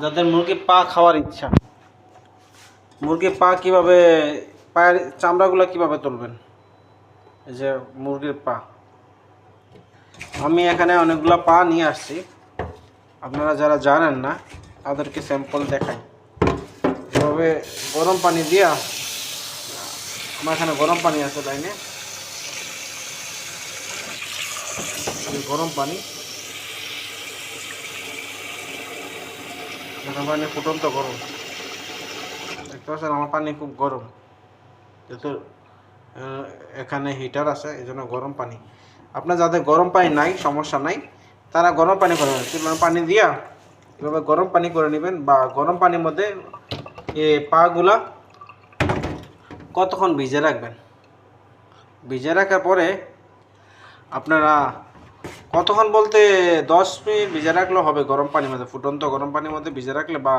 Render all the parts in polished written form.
যাদের মুরগির পা খাওয়ার ইচ্ছা, মুরগির পা কিভাবে, পায়ের চামড়াগুলো কিভাবে তুলবেন? এই যে মুরগির পা, আমি এখানে অনেকগুলো পা নিয়ে আসছি। আপনারা যারা জানেন না তাদেরকে স্যাম্পল দেখাই। এভাবে গরম পানি দিয়া, আমার এখানে গরম পানি আছে লাইনে, গরম পানি, গরম পানি ফুটন্ত গরম, দেখতে পাচ্ছেন আমার পানি খুব গরম, যেহেতু এখানে হিটার আছে এই জন্য গরম পানি। আপনার যাদের গরম পানি নাই, সমস্যা নাই, তারা গরম পানি করে নেবেন। চুলার পানি দিয়া এভাবে গরম পানি করে নেবেন, বা গরম পানির মধ্যে এই পাগুলা কতক্ষণ ভিজে রাখবেন। ভিজে রাখার পরে আপনারা কতক্ষণ বলতে 10 মিনিট ভিজে রাখলেও হবে। গরম পানির মধ্যে, ফুটন্ত গরম পানির মধ্যে ভিজে রাখলে, বা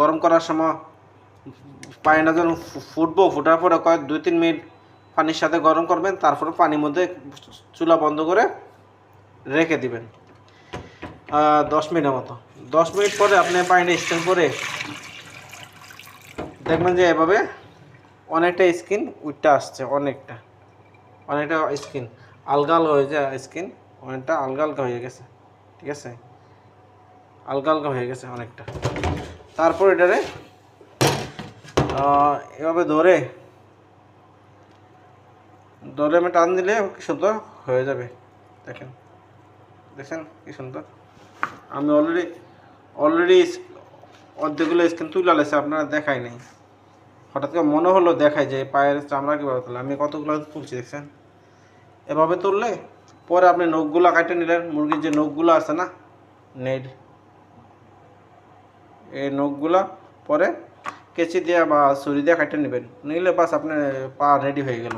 গরম করার সময় পানিটা যখন ফুটবো, ফুটার পরে কয়েক 2-3 মিনিট পানির সাথে গরম করবেন, তারপরে পানির মধ্যে চুলা বন্ধ করে রেখে দিবেন 10 মিনিটের মতো। 10 মিনিট পরে আপনি পানিটা স্টেন করে দেখবেন যে এভাবে অনেকটা স্কিন উঠতে আসছে, অনেকটা স্কিন আলগা আলগা হয়ে যায়, স্কিন অনেকটা আলগা আলগা হয়ে গেছে, ঠিক আছে, আলগা আলগা হয়ে গেছে অনেকটা। তারপর এটারে এভাবে ধরে আমি টান দিলে কি সুন্দর হয়ে যাবে। দেখেন কি সুন্দর। আমি অলরেডি অর্ধেকগুলো স্কিন তুলে আলেছে, আপনারা দেখাই নাই। হঠাৎ করে মনে হলো দেখায় যে পায়ের চামড়া কীভাবে তুলে, আমি কতগুলো তুলছি দেখছেন। এভাবে তুললে পরে আপনি নখগুলো কাটে নিলেন, মুরগির যে নখগুলো আছে না, নেট, এই নখগুলা পরে কেচি দিয়ে বা ছুরি দিয়ে কাটে নেবেন, নিলে বাস আপনার পা রেডি হয়ে গেল।